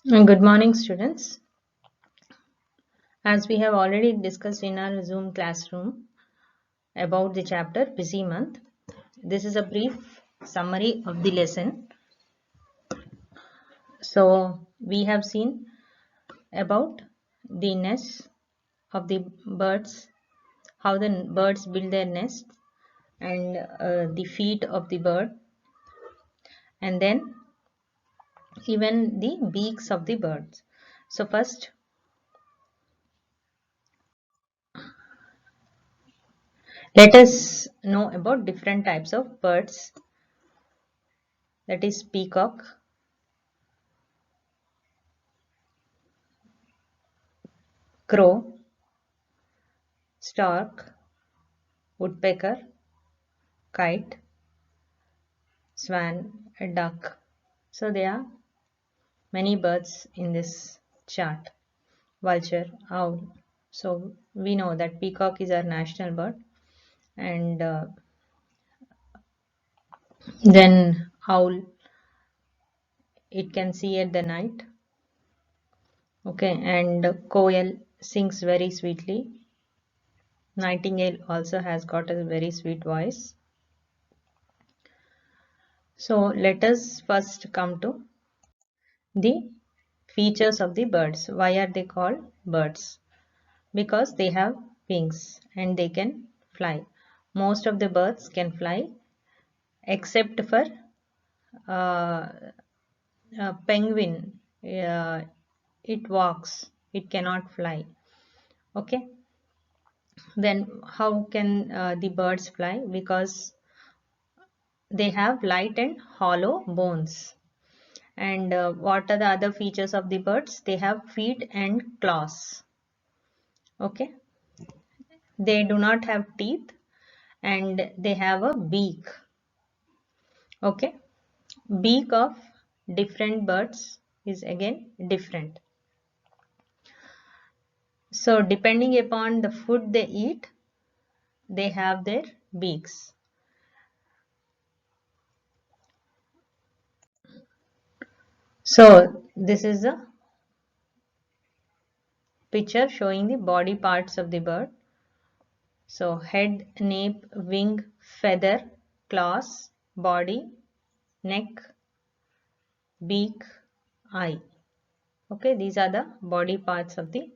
Good morning, students. As we have already discussed in our Zoom classroom about the chapter Busy Month, this is a brief summary of the lesson. So, we have seen about the nests of the birds, how the birds build their nests, and the feet of the bird, and then even the beaks of the birds. So, first, let us know about different types of birds, that is peacock, crow, stork, woodpecker, kite, swan, a duck. So there are many birds in this chart. Vulture, owl. So we know that peacock is our national bird, and then owl, it can see at the night. Okay, and koel sings very sweetly. Nightingale also has got a very sweet voice. So let us first come to the features of the birds. Why are they called birds? Because they have wings and they can fly. Most of the birds can fly except for uh, penguin. It walks, it cannot fly. Okay, then how can the birds fly? Because they have light and hollow bones. And what are the other features of the birds? They have feet and claws. Okay, they do not have teeth and they have a beak. Okay, beak of different birds is again different. So depending upon the food they eat, they have their beaks. So this is a picture showing the body parts of the bird. So head, nape, wing, feather, claws, body, neck, beak, eye. Okay, these are the body parts of the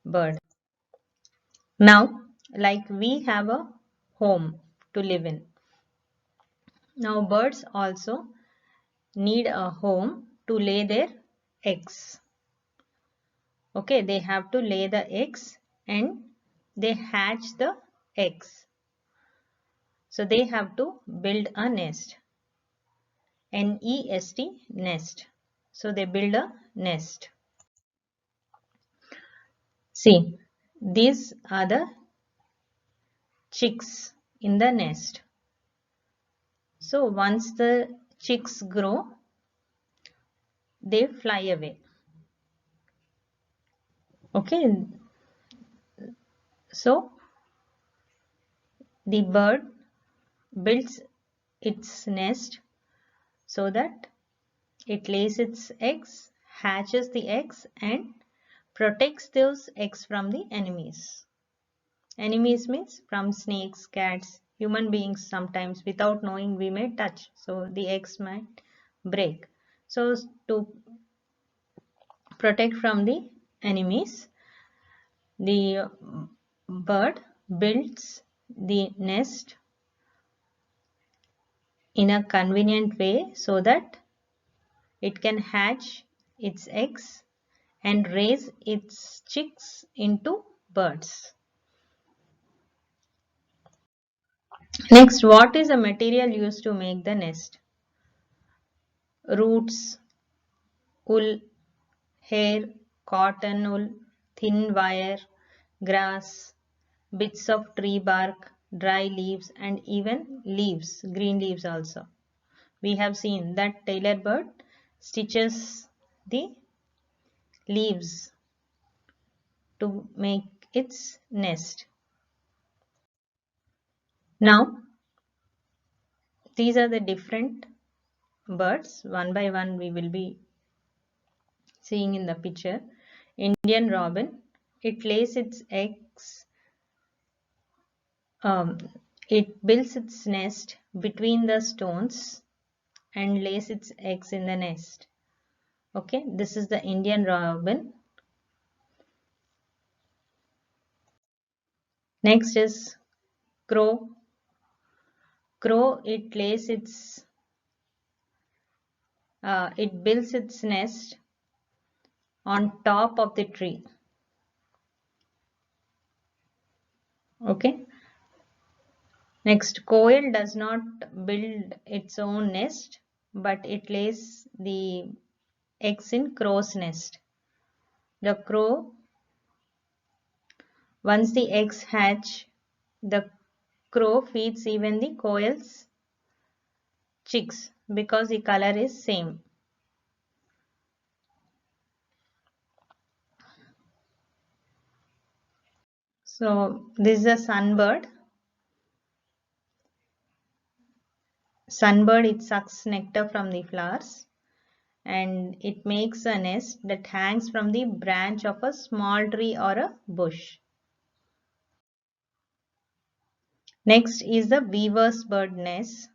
bird. Now, like we have a home to live in. Now, birds also need a home to lay their eggs. Okay, they have to lay the eggs and they hatch the eggs. So, they have to build a nest. N-E-S-T, nest. So, they build a nest. See, these are the chicks in the nest. So, once the chicks grow, they fly away. Okay, so the bird builds its nest so that it lays its eggs, hatches the eggs, and protects those eggs from the enemies. Enemies means from snakes, cats, human beings. Sometimes without knowing we may touch, so the eggs might break. So to protect from the enemies, the bird builds the nest in a convenient way so that it can hatch its eggs and raise its chicks into birds. Next, what is the material used to make the nest? Roots, wool, hair, cotton wool, thin wire, grass, bits of tree bark, dry leaves, and even leaves, green leaves also. We have seen that tailor bird stitches the leaves to make its nest. Now, these are the different birds. One by one we will be seeing in the picture, Indian robin, it lays its eggs, um, it builds its nest between the stones and lays its eggs in the nest. Okay, this is the Indian robin. Next is crow. Crow, it builds its nest on top of the tree. Okay. Next, quail does not build its own nest, but it lays the eggs in crow's nest. The crow, once the eggs hatch, the crow feeds even the quail's chicks because the color is same. So this is a sunbird. Sunbird, it sucks nectar from the flowers and it makes a nest that hangs from the branch of a small tree or a bush. Next is the weaver's bird nest.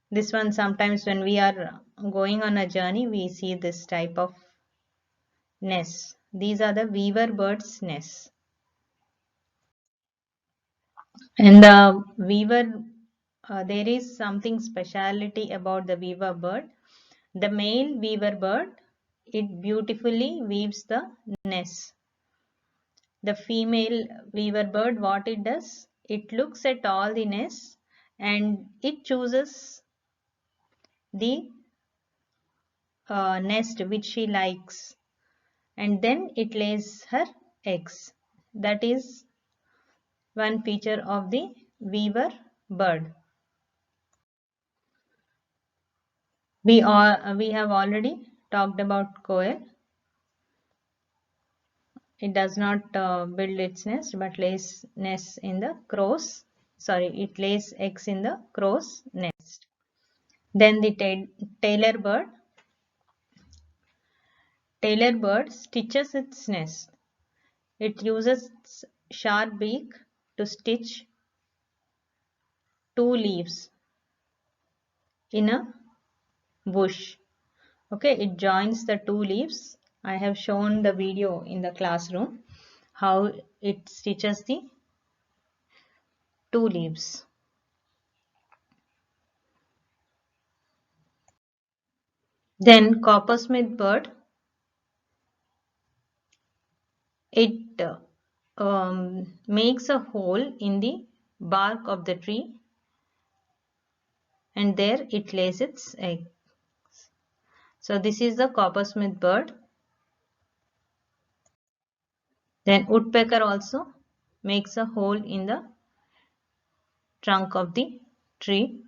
This one, sometimes when we are going on a journey, we see this type of nests. These are the weaver bird's nests. And the weaver, there is something speciality about the weaver bird. The male weaver bird, it beautifully weaves the nest. The female weaver bird, what it does, it looks at all the nests and it chooses the nest which she likes, and then it lays her eggs. That is one feature of the weaver bird. We have already talked about quail. It does not build its nest but lays nests in the crow's. Sorry, it lays eggs in the crow's nest. Then the tailor bird. Tailor bird stitches its nest. It uses its sharp beak to stitch two leaves in a bush. Okay, it joins the two leaves. I have shown the video in the classroom how it stitches the two leaves. Then coppersmith bird, it makes a hole in the bark of the tree and there it lays its egg. So this is the coppersmith bird. Then woodpecker also makes a hole in the trunk of the tree.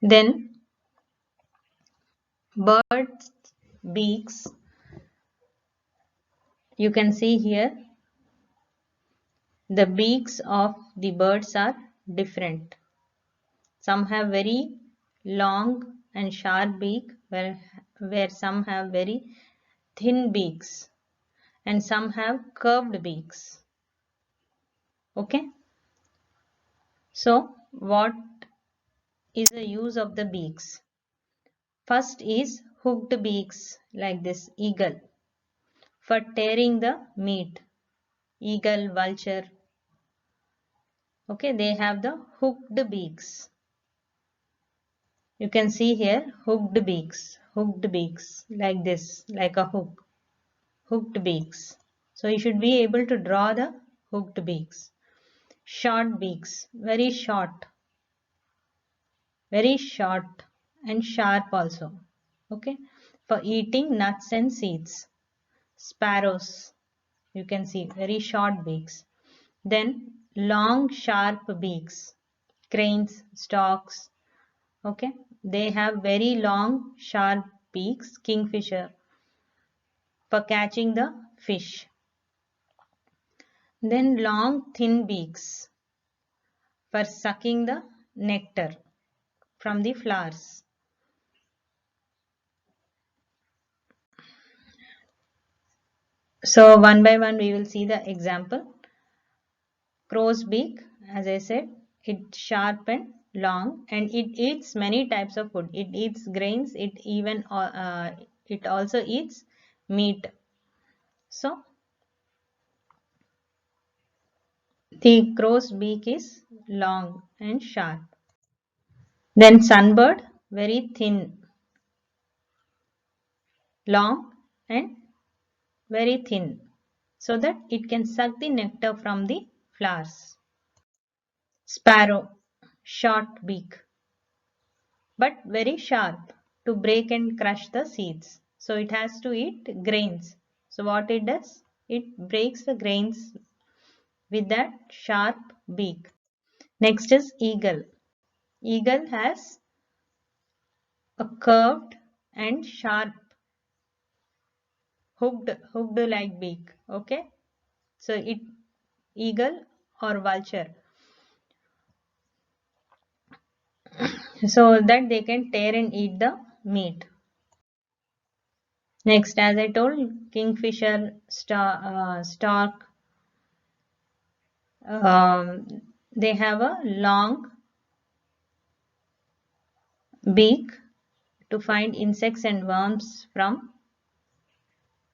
Then birds' beaks, you can see here the beaks of the birds are different. Some have very long and sharp beak where some have very thin beaks and some have curved beaks. Okay. So what is the use of the beaks? First is hooked beaks like this eagle for tearing the meat. Eagle, vulture. Okay, they have the hooked beaks. You can see here hooked beaks like this, like a hook, hooked beaks. So you should be able to draw the hooked beaks. Short beaks, very short and sharp also. Okay, for eating nuts and seeds. Sparrows, you can see very short beaks. Then long sharp beaks. Cranes, storks. Okay, they have very long sharp beaks. Kingfisher, for catching the fish. Then long thin beaks for sucking the nectar from the flowers. So one by one we will see the example. Crow's beak, as I said, it's sharp and long, and it eats many types of food. It eats grains. It also eats meat. So the crow's beak is long and sharp. Then sunbird, very thin, long and very thin, so that it can suck the nectar from the flowers. Sparrow, short beak, but very sharp to break and crush the seeds. So it has to eat grains. So what it does? It breaks the grains with that sharp beak. Next is eagle. Eagle has a curved and sharp hooked like beak. Okay. So it eagle or vulture. So that they can tear and eat the meat. Next, as I told, kingfisher, stork, they have a long beak to find insects and worms from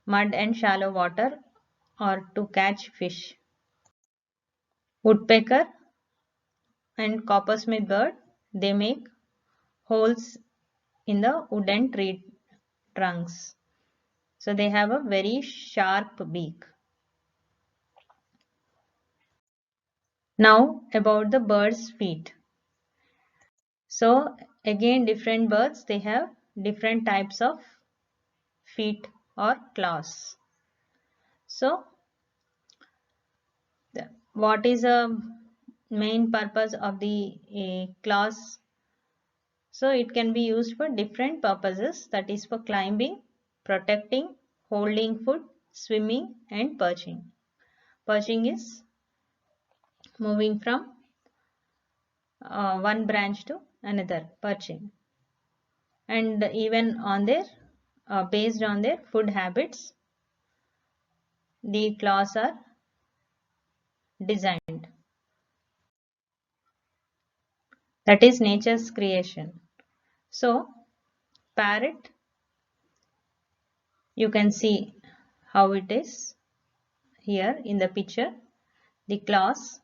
mud and shallow water or to catch fish. Woodpecker and coppersmith bird, they make holes in the wooden tree trunks. So they have a very sharp beak. Now about the bird's feet. So again, different birds, they have different types of feet or claws. So what is the main purpose of the claws? So it can be used for different purposes, that is for climbing, protecting, holding food, swimming and perching. Perching is moving from one branch to another, perching. And even on their based on their food habits, the claws are designed. That is nature's creation. So parrot, you can see how it is here in the picture. The claws,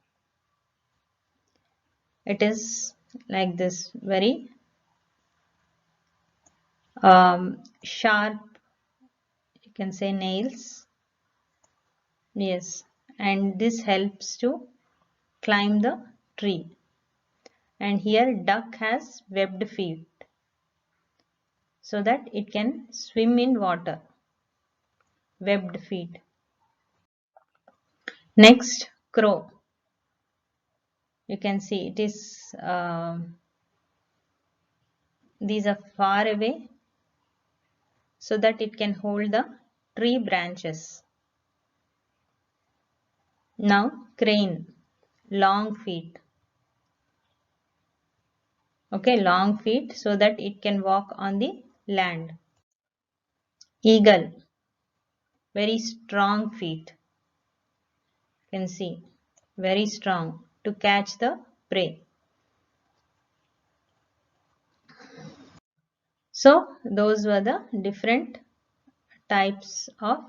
it is like this, very sharp, you can say nails. Yes, and this helps to climb the tree. And here duck has webbed feet so that it can swim in water. Webbed feet. Next, crow. You can see it is these are far away so that it can hold the tree branches. Now crane, long feet. Okay, long feet so that it can walk on the land. Eagle, very strong feet. You can see, very strong to catch the prey. So those were the different types of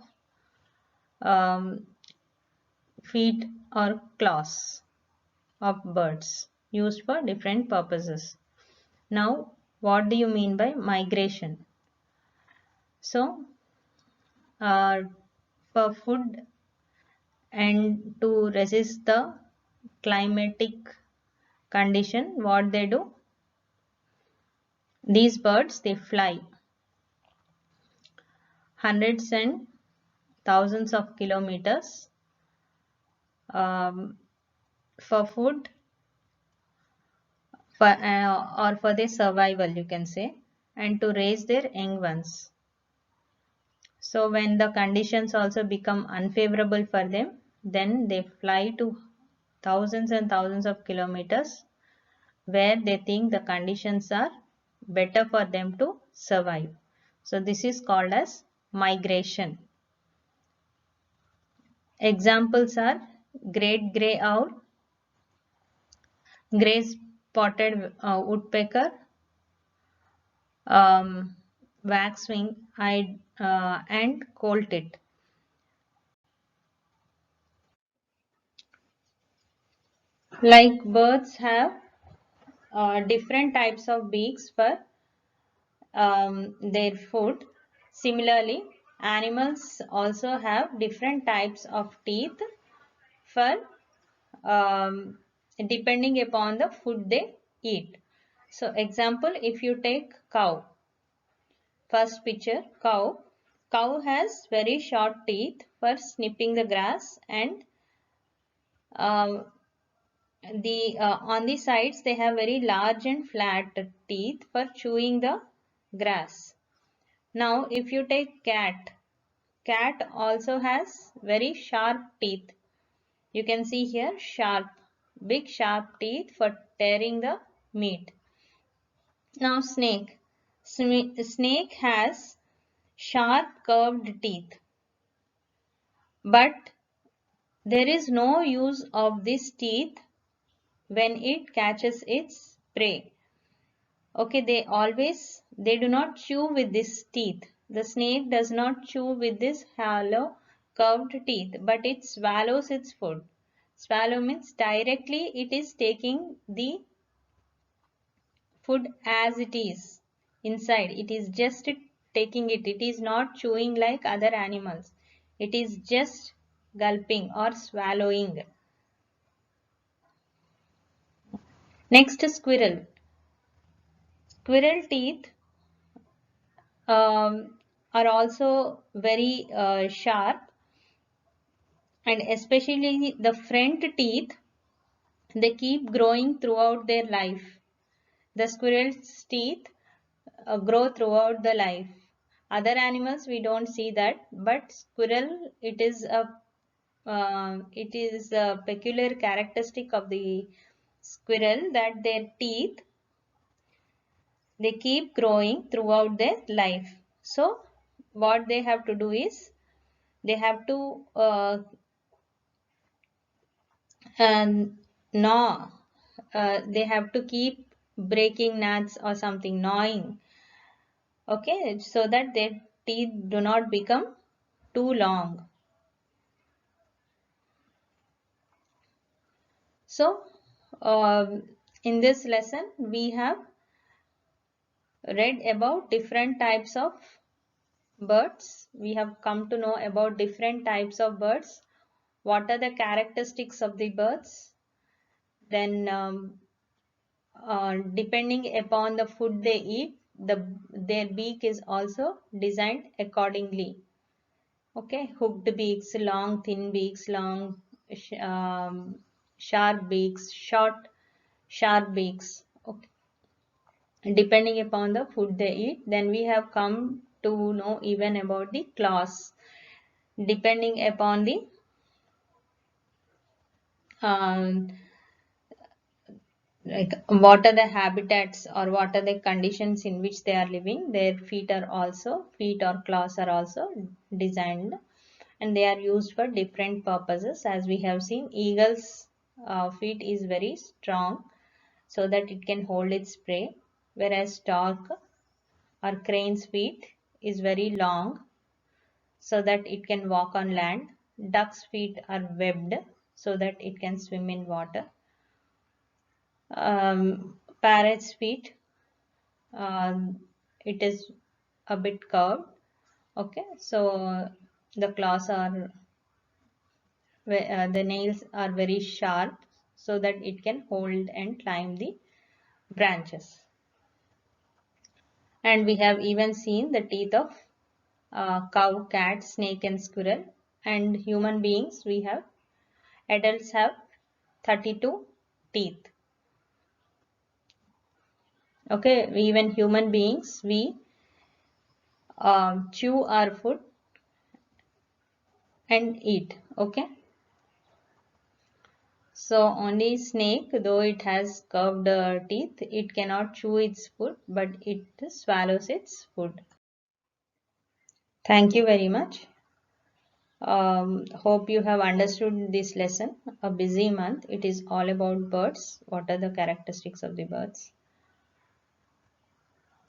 feet or claws of birds used for different purposes. Now, what do you mean by migration? So, for food and to resist the climatic condition, what they do? These birds, they fly hundreds and thousands of kilometers for food or for their survival, you can say, and to raise their young ones. So when the conditions also become unfavorable for them, then they fly to thousands and thousands of kilometers where they think the conditions are better for them to survive. So this is called as migration. Examples are great grey owl, grey spotted woodpecker, waxwing, and coal tit. Like birds have different types of beaks for their food. Similarly, animals also have different types of teeth for um, depending upon the food they eat. So example, if you take cow, first picture, cow has very short teeth for snipping the grass, and uh, the on the sides they have very large and flat teeth for chewing the grass. Now if you take cat also has very sharp teeth. You can see here big sharp teeth for tearing the meat. Now snake has sharp curved teeth, but there is no use of these teeth when it catches its prey. Okay, they do not chew with this teeth. The snake does not chew with this hollow curved teeth, but it swallows its food. Swallow means directly it is taking the food as it is inside. It is just taking it. It is not chewing like other animals. It is just gulping or swallowing. Next, squirrel. Squirrel teeth are also very sharp, and especially the front teeth, they keep growing throughout their life. The squirrel's teeth grow throughout the life. Other animals we don't see that, but squirrel, it is a peculiar characteristic of the squirrel that their teeth, they keep growing throughout their life. So what they have to do is they have to gnaw. They have to keep breaking nuts or something, gnawing. Okay, so that their teeth do not become too long. So in this lesson we have read about different types of birds. We have come to know about different types of birds. What are the characteristics of the birds? Then depending upon the food they eat, their beak is also designed accordingly. Okay, hooked beaks, long thin beaks, long sharp beaks, short sharp beaks. Okay, depending upon the food they eat. Then we have come to know even about the claws, depending upon the um, like what are the habitats or what are the conditions in which they are living. Their feet or claws are also designed, and they are used for different purposes. As we have seen, eagle's feet is very strong so that it can hold its prey, whereas stork or crane's feet is very long so that it can walk on land. Duck's feet are webbed so that it can swim in water. Parrot's feet, it is a bit curved. Okay, so the claws are, the nails are very sharp so that it can hold and climb the branches. And we have even seen the teeth of cow, cat, snake and squirrel. And human beings, adults have 32 teeth. Okay, even human beings, we chew our food and eat. Okay, so only snake, though it has curved teeth, it cannot chew its food, but it swallows its food. Thank you very much. Hope you have understood this lesson. A busy month. It is all about birds. What are the characteristics of the birds?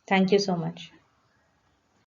Thank you so much.